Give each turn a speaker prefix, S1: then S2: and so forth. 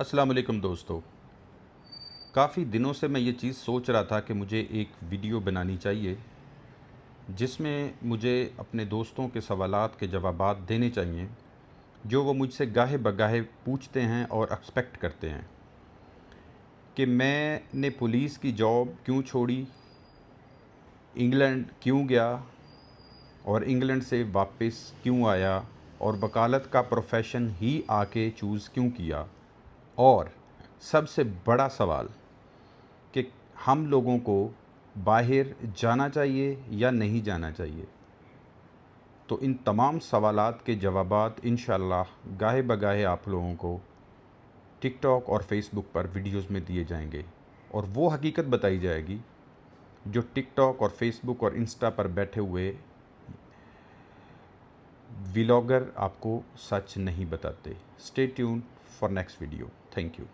S1: अस्सलाम वालेकुम दोस्तों। काफ़ी दिनों से मैं ये चीज़ सोच रहा था कि मुझे एक वीडियो बनानी चाहिए जिसमें मुझे अपने दोस्तों के सवालात के जवाबात देने चाहिए जो वो मुझसे गाहे बगाहे पूछते हैं और एक्सपेक्ट करते हैं कि मैंने पुलिस की जॉब क्यों छोड़ी, इंग्लैंड क्यों गया और इंग्लैंड से वापस क्यों आया और वकालत का प्रोफेशन ही आके चूज़ क्यों किया, और सबसे बड़ा सवाल कि हम लोगों को बाहर जाना चाहिए या नहीं जाना चाहिए। तो इन तमाम सवालात के जवाबात इंशाअल्लाह गाहे बगाहे आप लोगों को टिकटॉक और फेसबुक पर वीडियोस में दिए जाएंगे और वो हकीकत बताई जाएगी जो टिकटॉक और फेसबुक और इंस्टा पर बैठे हुए व्लॉगर आपको सच नहीं बताते। Stay tune for next video. Thank you.